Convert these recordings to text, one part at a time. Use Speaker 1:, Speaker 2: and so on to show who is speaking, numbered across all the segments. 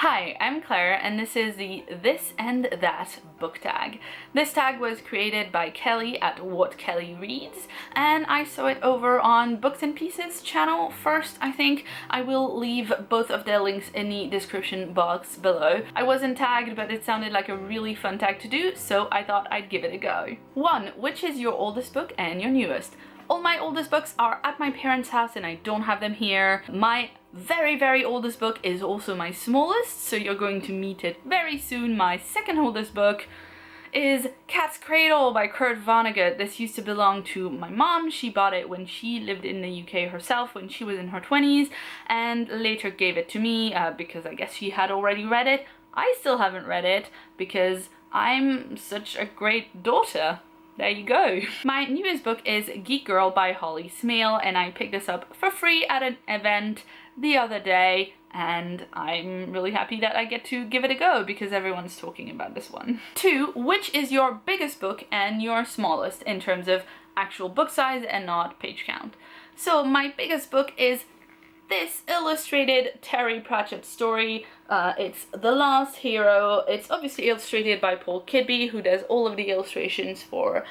Speaker 1: Hi, I'm Claire, and this is the This and That book tag. This tag was created by Kelly at What Kelly Reads, and I saw it over on Books and Pieces channel first, I think. I will leave both of their links in the description box below. I wasn't tagged, but it sounded like a really fun tag to do, so I thought I'd give it a go. 1. Which is your oldest book and your newest? All my oldest books are at my parents' house and I don't have them here. My very oldest book is also my smallest, so you're going to meet it very soon. My second oldest book is Cradle by Kurt Vonnegut. This used to belong to my mom. She bought it when she lived in the UK herself when she was in her 20s, and later gave it to me because I guess she had already read it. I still haven't read it because I'm such a great daughter. There you go. My newest book is Geek Girl by Holly Smale, and I picked this up for free at an event the other day, and I'm really happy that I get to give it a go because everyone's talking about this one. 2. Which is your biggest book and your smallest in terms of actual book size and not page count? So my biggest book is this illustrated Terry Pratchett story. It's The Last Hero. It's obviously illustrated by Paul Kidby, who does all of the illustrations for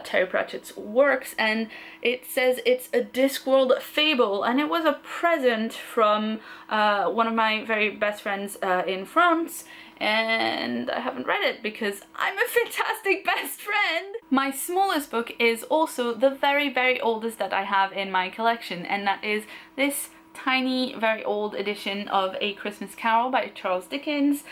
Speaker 1: Terry Pratchett's works, and it says it's a Discworld fable, and it was a present from one of my very best friends in France, and I haven't read it because I'm a fantastic best friend. My smallest book is also the very oldest that I have in my collection, and that is this tiny, very old edition of A Christmas Carol by Charles Dickens.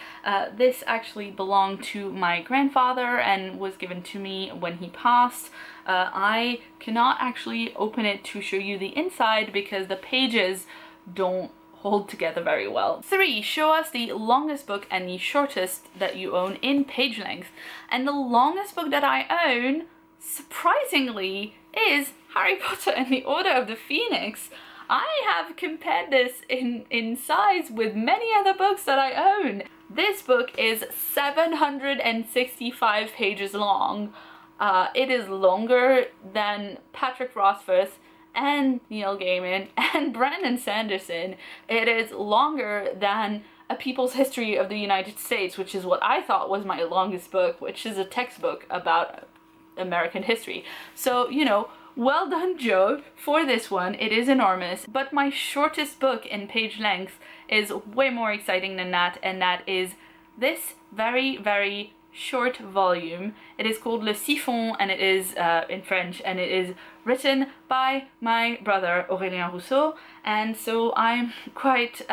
Speaker 1: This actually belonged to my grandfather and was given to me when he passed. I cannot actually open it to show you the inside because the pages don't hold together very well. 3. Show us the longest book and the shortest that you own in page length. And the longest book that I own, surprisingly, is Harry Potter and the Order of the Phoenix. I have compared this in size with many other books that I own. This book is 765 pages long. It is longer than Patrick Rothfuss and Neil Gaiman and Brandon Sanderson. It is longer than A People's History of the United States, which is what I thought was my longest book, which is a textbook about American history. So, you know, well done, Joe, for this one. It is enormous, but my shortest book in page length is way more exciting than that, and that is this very short volume. It is called Listaphone, and it is in French, and it is written by my brother Aurélien Rousseau, and so I'm quite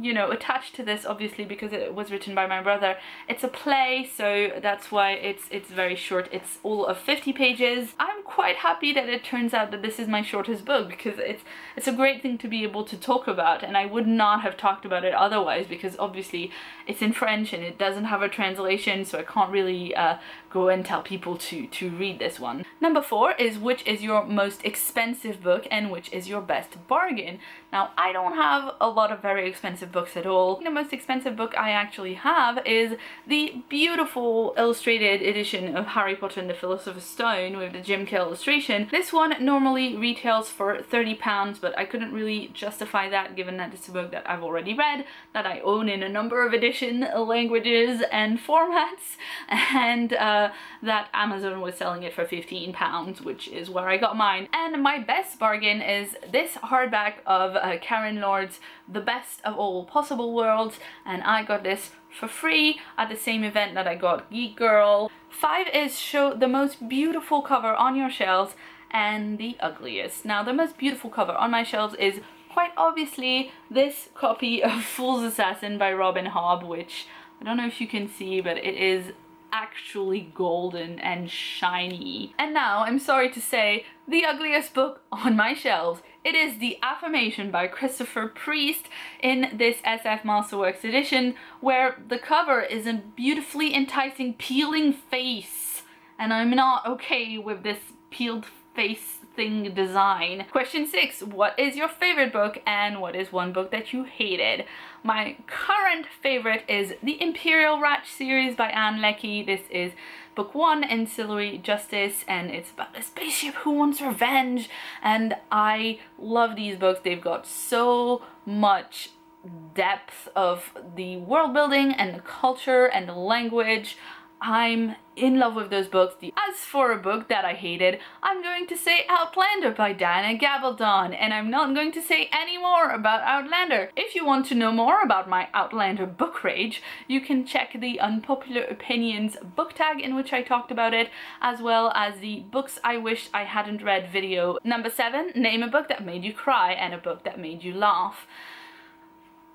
Speaker 1: you know, attached to this, obviously, because it was written by my brother. It's a play, so that's why it's very short. It's all of 50 pages. I'm quite happy that it turns out that this is my shortest book because it's a great thing to be able to talk about, and I would not have talked about it otherwise because obviously it's in French and it doesn't have a translation, so I can't really go and tell people to read this one. Number 4 is which is your most expensive book and which is your best bargain. Now, I don't have a lot of very expensive books at all. The most expensive book I actually have is the beautiful illustrated edition of Harry Potter and the Philosopher's Stone with the Jim Carrey illustration. This one normally retails for £30, but I couldn't really justify that given that it's a book that I've already read, that I own in a number of edition languages and formats, and that Amazon was selling it for £15, which is where I got mine. And my best bargain is this hardback of Karen Lord's The Best of All Possible Worlds, and I got this for free at the same event that I got Geek Girl. 5 is show the most beautiful cover on your shelves and the ugliest. Now, the most beautiful cover on my shelves is quite obviously this copy of Fool's Assassin by Robin Hobb, which I don't know if you can see, but it is actually golden and shiny. And now, I'm sorry to say, the ugliest book on my shelves. It is The Affirmation by Christopher Priest in this SF Masterworks edition, where the cover is a beautifully enticing peeling face, and I'm not okay with this peeled face thing design. Question 6, what is your favorite book and what is one book that you hated? My current favorite is the Imperial Ratch series by Anne Leckie. This is book 1, Ancillary Justice, and it's about a spaceship who wants revenge, and I love these books. They've got so much depth of the world building and the culture and the language. I'm in love with those books. As for a book that I hated, I'm going to say Outlander by Diana Gabaldon, and I'm not going to say any more about Outlander. If you want to know more about my Outlander book rage, you can check the Unpopular Opinions book tag in which I talked about it, as well as the Books I Wished I Hadn't Read video. Number 7, name a book that made you cry and a book that made you laugh.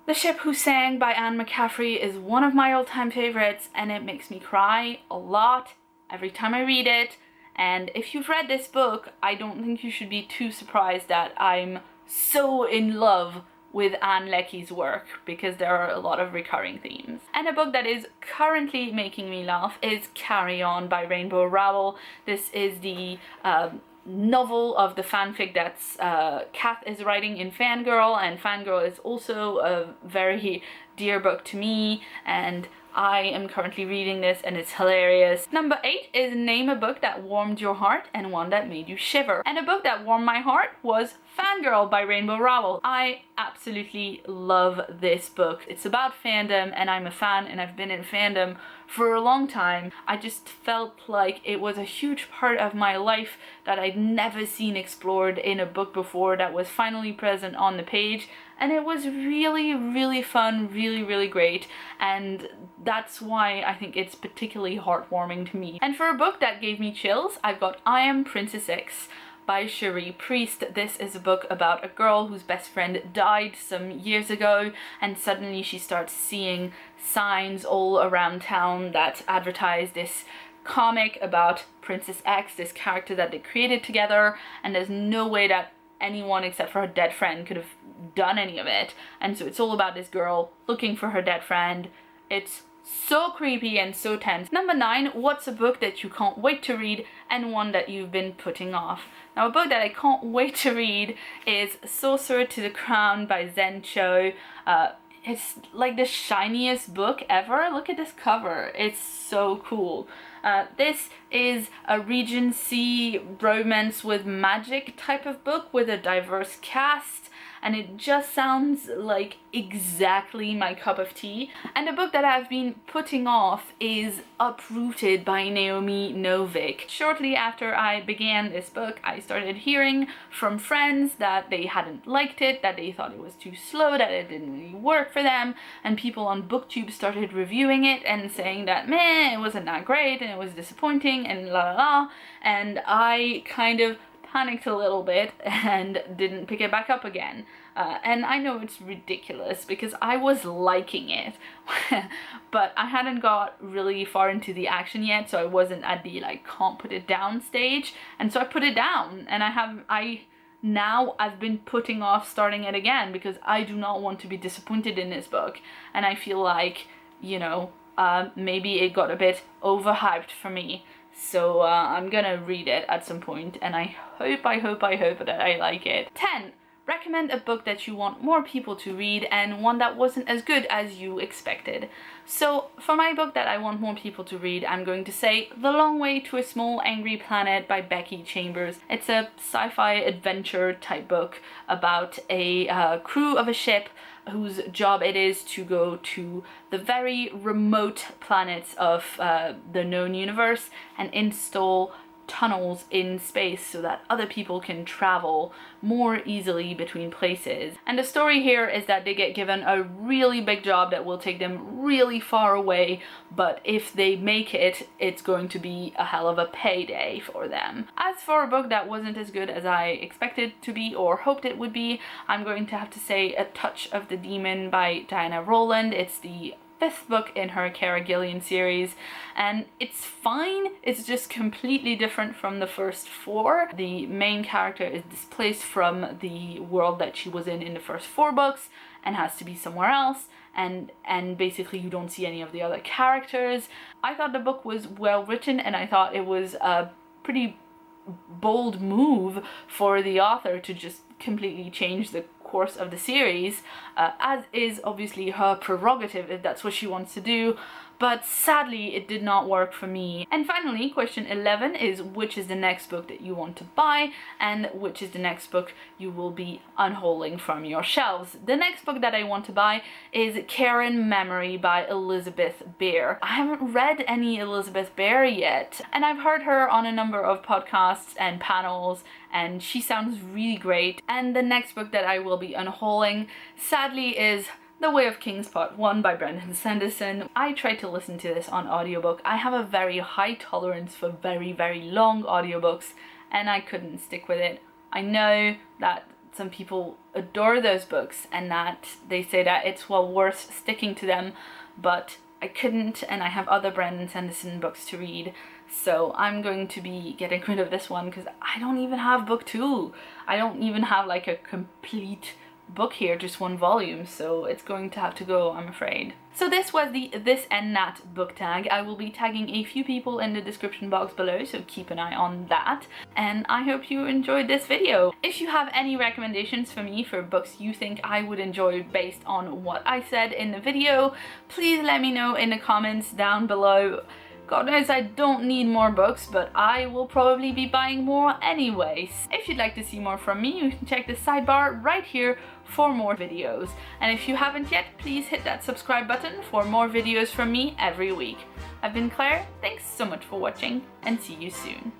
Speaker 1: The Ship Who Sang by Anne McCaffrey is one of my all-time favorites, and it makes me cry a lot every time I read it. And if you've read this book, I don't think you should be too surprised that I'm so in love with Anne Leckie's work, because there are a lot of recurring themes. And a book that is currently making me laugh is Carry On by Rainbow Rowell. This is the novel of the fanfic that's Kath is writing in Fangirl, and Fangirl is also a very dear book to me, and I am currently reading this and it's hilarious. Number 8 is name a book that warmed your heart and one that made you shiver. And a book that warmed my heart was Fangirl by Rainbow Rowell. I absolutely love this book. It's about fandom, and I'm a fan, and I've been in fandom for a long time. I just felt like it was a huge part of my life that I'd never seen explored in a book before, that was finally present on the page. And it was really, really fun, really, really great. And that's why I think it's particularly heartwarming to me. And for a book that gave me chills, I've got I Am Princess X by Cherie Priest. This is a book about a girl whose best friend died some years ago, and suddenly she starts seeing signs all around town that advertise this comic about Princess X, this character that they created together, and there's no way that anyone except for her dead friend could have done any of it. And so it's all about this girl looking for her dead friend. It's so creepy and so tense. Number 9, what's a book that you can't wait to read and one that you've been putting off? Now, a book that I can't wait to read is Sorcerer to the Crown by Zen Cho. It's like the shiniest book ever. Look at this cover. It's so cool. This is a Regency romance with magic type of book with a diverse cast, and it just sounds like exactly my cup of tea. And a book that I've been putting off is Uprooted by Naomi Novik. Shortly after I began this book, I started hearing from friends that they hadn't liked it, that they thought it was too slow, that it didn't really work for them, and people on BookTube started reviewing it and saying that, meh, it wasn't that great and it was disappointing and la la la, and I kind of panicked a little bit and didn't pick it back up again. And I know it's ridiculous because I was liking it, but I hadn't got really far into the action yet, so I wasn't at the like can't put it down stage, and so I put it down, and I've been putting off starting it again because I do not want to be disappointed in this book, and I feel like, you know, maybe it got a bit overhyped for me. So I'm gonna read it at some point, and I hope that I like it. 10. Recommend a book that you want more people to read and one that wasn't as good as you expected. So for my book that I want more people to read, I'm going to say The Long Way to a Small Angry Planet by Becky Chambers. It's a sci-fi adventure type book about a crew of a ship whose job it is to go to the very remote planets of the known universe and install tunnels in space so that other people can travel more easily between places. And the story here is that they get given a really big job that will take them really far away, but if they make it, it's going to be a hell of a payday for them. As for a book that wasn't as good as I expected to be or hoped it would be, I'm going to have to say A Touch of the Demon by Diana Rowland. It's the 5th book in her Cara Gillian series, and it's fine. It's just completely different from the first 4. The main character is displaced from the world that she was in the first 4 books and has to be somewhere else, and basically you don't see any of the other characters. I thought the book was well written, and I thought it was a pretty bold move for the author to just completely change the course of the series, as is obviously her prerogative if that's what she wants to do. But sadly, it did not work for me. And finally, question 11 is which is the next book that you want to buy and which is the next book you will be unholing from your shelves. The next book that I want to buy is Care in Memory by Elizabeth Bear. I haven't read any Elizabeth Bear yet, and I've heard her on a number of podcasts and panels, and she sounds really great. And the next book that I will be unholing, sadly, is The Way of Kings Part 1 by Brandon Sanderson. I tried to listen to this on audiobook. I have a very high tolerance for very, very long audiobooks, and I couldn't stick with it. I know that some people adore those books and that they say that it's well worth sticking to them, but I couldn't, and I have other Brandon Sanderson books to read. So I'm going to be getting rid of this one because I don't even have book 2. I don't even have like a complete book here, just one volume, so it's going to have to go, I'm afraid. So this was the This and That book tag. I will be tagging a few people in the description box below, so keep an eye on that. And I hope you enjoyed this video. If you have any recommendations for me for books you think I would enjoy based on what I said in the video, please let me know in the comments down below. God knows I don't need more books, but I will probably be buying more anyways. If you'd like to see more from me, you can check the sidebar right here for more videos. And if you haven't yet, please hit that subscribe button for more videos from me every week. I've been Claire, thanks so much for watching, and see you soon.